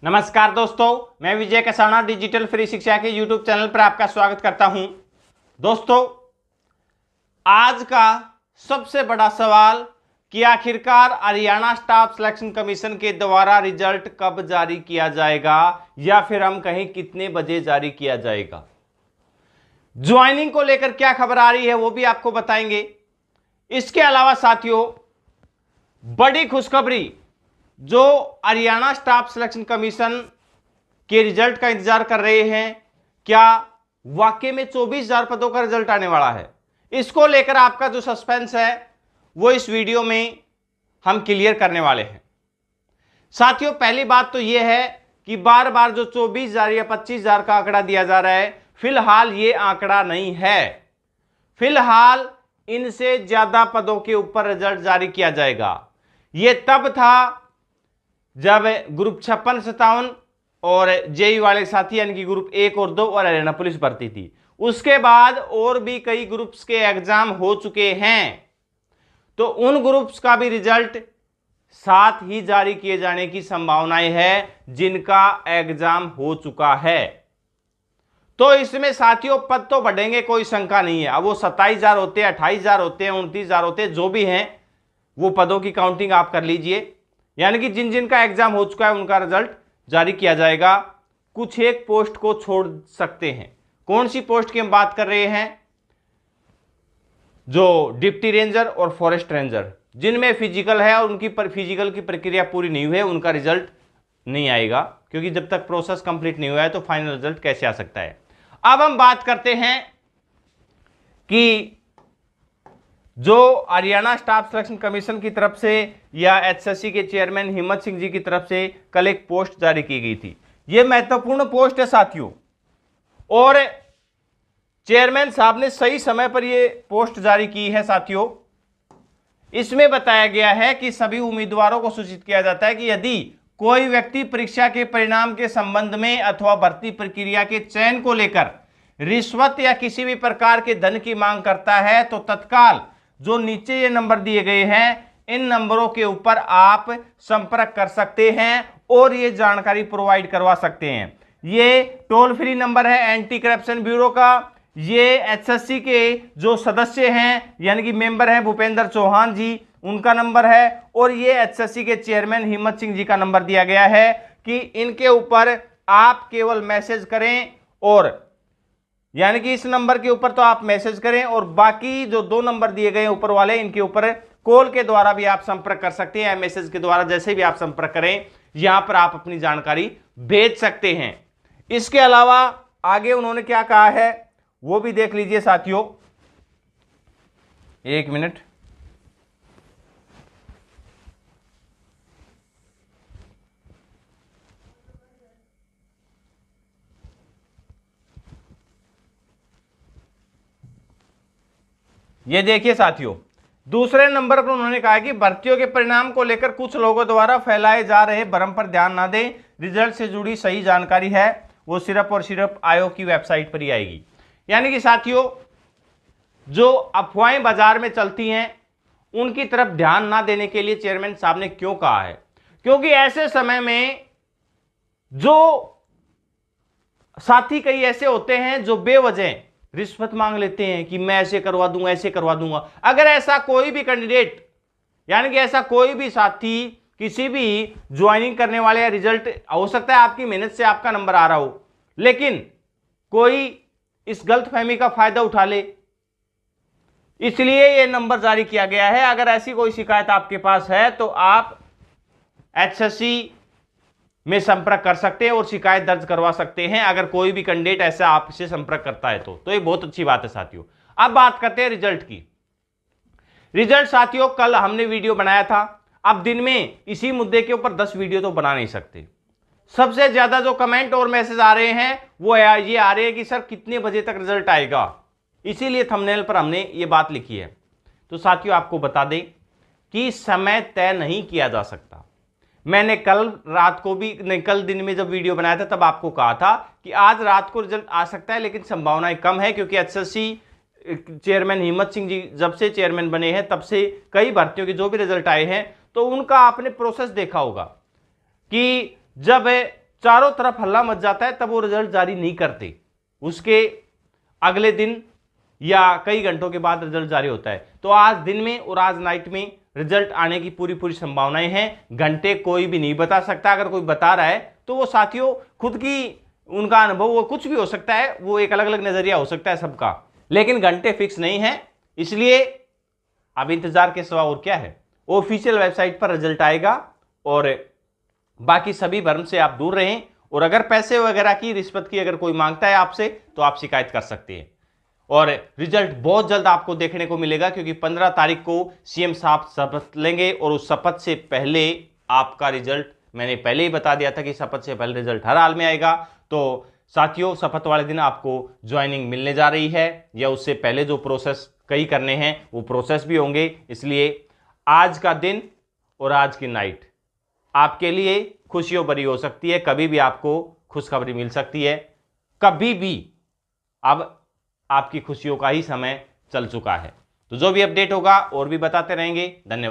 नमस्कार दोस्तों, मैं विजय कसाना डिजिटल फ्री शिक्षा के YouTube चैनल पर आपका स्वागत करता हूं। दोस्तों, आज का सबसे बड़ा सवाल कि आखिरकार हरियाणा स्टाफ सिलेक्शन कमीशन के द्वारा रिजल्ट कब जारी किया जाएगा या फिर हम कहें कितने बजे जारी किया जाएगा। ज्वाइनिंग को लेकर क्या खबर आ रही है वो भी आपको बताएंगे। इसके अलावा साथियों, बड़ी खुशखबरी, जो हरियाणा स्टाफ सिलेक्शन कमीशन के रिजल्ट का इंतजार कर रहे हैं, क्या वाकई में 24,000 पदों का रिजल्ट आने वाला है, इसको लेकर आपका जो सस्पेंस है वो इस वीडियो में हम क्लियर करने वाले हैं। साथियों, पहली बात तो यह है कि बार बार जो 24,000 या 25,000 का आंकड़ा दिया जा रहा है, फिलहाल ये आंकड़ा नहीं है। फिलहाल इनसे ज्यादा पदों के ऊपर रिजल्ट जारी किया जाएगा। यह तब था जब ग्रुप 56-57 और जेई वाले साथी यानी कि ग्रुप 1 और 2 और हरियाणा पुलिस भर्ती थी। उसके बाद और भी कई ग्रुप्स के एग्जाम हो चुके हैं, तो उन ग्रुप्स का भी रिजल्ट साथ ही जारी किए जाने की संभावनाएं है जिनका एग्जाम हो चुका है। तो इसमें साथियों पद तो बढ़ेंगे, कोई शंका नहीं है। अब वो 27,000 होते हैं, 28,000 होते हैं, 29,000 होते हैं, जो भी हैं वो पदों की काउंटिंग आप कर लीजिए। यानी कि जिन जिन का एग्जाम हो चुका है उनका रिजल्ट जारी किया जाएगा। कुछ एक पोस्ट को छोड़ सकते हैं। कौन सी पोस्ट की हम बात कर रहे हैं? जो डिप्टी रेंजर और फॉरेस्ट रेंजर, जिनमें फिजिकल है और उनकी फिजिकल की प्रक्रिया पूरी नहीं हुई है, उनका रिजल्ट नहीं आएगा, क्योंकि जब तक प्रोसेस कंप्लीट नहीं हुआ है तो फाइनल रिजल्ट कैसे आ सकता है। अब हम बात करते हैं कि जो हरियाणा स्टाफ सिलेक्शन कमीशन की तरफ से या एचएससी के चेयरमैन हिम्मत सिंह जी की तरफ से कल एक पोस्ट जारी की गई थी। यह महत्वपूर्ण पोस्ट है साथियों, और चेयरमैन साहब ने सही समय पर यह पोस्ट जारी की है साथियों। इसमें बताया गया है कि सभी उम्मीदवारों को सूचित किया जाता है कि यदि कोई व्यक्ति परीक्षा के परिणाम के संबंध में अथवा भर्ती प्रक्रिया के चयन को लेकर रिश्वत या किसी भी प्रकार के धन की मांग करता है तो तत्काल जो नीचे ये नंबर दिए गए हैं, इन नंबरों के ऊपर आप संपर्क कर सकते हैं और ये जानकारी प्रोवाइड करवा सकते हैं। ये टोल फ्री नंबर है एंटी करप्शन ब्यूरो का। ये एचएससी के जो सदस्य हैं यानी कि मेंबर हैं भूपेंद्र चौहान जी, उनका नंबर है। और ये एचएससी के चेयरमैन हिम्मत सिंह जी का नंबर दिया गया है कि इनके ऊपर आप केवल मैसेज करें, और यानी कि इस नंबर के ऊपर तो आप मैसेज करें, और बाकी जो 2 नंबर दिए गए ऊपर वाले, इनके ऊपर कॉल के द्वारा भी आप संपर्क कर सकते हैं, मैसेज के द्वारा जैसे भी आप संपर्क करें, यहां पर आप अपनी जानकारी भेज सकते हैं। इसके अलावा आगे उन्होंने क्या कहा है वो भी देख लीजिए साथियों। एक मिनट, ये देखिए साथियों, दूसरे नंबर पर उन्होंने कहा कि भर्तियों के परिणाम को लेकर कुछ लोगों द्वारा फैलाए जा रहे भ्रम पर ध्यान ना दें। रिजल्ट से जुड़ी सही जानकारी है वो सिर्फ और सिर्फ आयोग की वेबसाइट पर ही आएगी। यानी कि साथियों, जो अफवाहें बाजार में चलती हैं उनकी तरफ ध्यान ना देने के लिए चेयरमैन साहब ने क्यों कहा है, क्योंकि ऐसे समय में जो साथी कई ऐसे होते हैं जो बेवजह रिश्वत मांग लेते हैं कि मैं ऐसे करवा दूंगा, ऐसे करवा दूंगा। अगर ऐसा कोई भी कैंडिडेट यानी कि ऐसा कोई भी साथी किसी भी ज्वाइनिंग करने वाले, रिजल्ट हो सकता है आपकी मेहनत से आपका नंबर आ रहा हो, लेकिन कोई इस गलतफहमी का फायदा उठा ले, इसलिए यह नंबर जारी किया गया है। अगर ऐसी कोई शिकायत आपके पास है तो आप एचएससी में संपर्क कर सकते हैं और शिकायत दर्ज करवा सकते हैं, अगर कोई भी कैंडिडेट ऐसा आपसे संपर्क करता है तो ये बहुत अच्छी बात है साथियों। अब बात करते हैं रिजल्ट की। रिजल्ट साथियों, कल हमने वीडियो बनाया था। अब दिन में इसी मुद्दे के ऊपर 10 वीडियो तो बना नहीं सकते। सबसे ज्यादा जो कमेंट और मैसेज आ रहे हैं वो ये आ रहे हैं कि सर कितने बजे तक रिजल्ट आएगा, इसीलिए थंबनेल पर हमने ये बात लिखी है। तो साथियों, आपको बता दें कि समय तय नहीं किया जा सकता। मैंने कल रात को भी नहीं, कल दिन में जब वीडियो बनाया था तब आपको कहा था कि आज रात को रिजल्ट आ सकता है, लेकिन संभावनाएं कम है, क्योंकि एचएससी चेयरमैन हिम्मत सिंह जी जब से चेयरमैन बने हैं तब से कई भर्तियों के जो भी रिजल्ट आए हैं तो उनका आपने प्रोसेस देखा होगा कि जब चारों तरफ हल्ला मच जाता है तब वो रिजल्ट जारी नहीं करते, उसके अगले दिन या कई घंटों के बाद रिजल्ट जारी होता है। तो आज दिन में और आज नाइट में रिजल्ट आने की पूरी पूरी संभावनाएं हैं। घंटे कोई भी नहीं बता सकता, अगर कोई बता रहा है तो वो साथियों खुद की उनका अनुभव, वो कुछ भी हो सकता है, वो एक अलग अलग नजरिया हो सकता है सबका, लेकिन घंटे फिक्स नहीं है। इसलिए अब इंतजार के सिवा और क्या है, ऑफिशियल वेबसाइट पर रिजल्ट आएगा और बाकी सभी भ्रम से आप दूर रहें। और अगर पैसे वगैरह की, रिश्वत की अगर कोई मांगता है आपसे तो आप शिकायत कर सकते हैं। और रिजल्ट बहुत जल्द आपको देखने को मिलेगा, क्योंकि 15 तारीख को सीएम साहब शपथ लेंगे और उस शपथ से पहले आपका रिजल्ट, मैंने पहले ही बता दिया था कि शपथ से पहले रिजल्ट हर हाल में आएगा। तो साथियों, शपथ वाले दिन आपको ज्वाइनिंग मिलने जा रही है, या उससे पहले जो प्रोसेस कई करने हैं वो प्रोसेस भी होंगे। इसलिए आज का दिन और आज की नाइट आपके लिए खुशियों भरी हो सकती है। कभी भी आपको खुशखबरी मिल सकती है, कभी भी। अब आपकी खुशियों का ही समय चल चुका है। तो जो भी अपडेट होगा और भी बताते रहेंगे। धन्यवाद।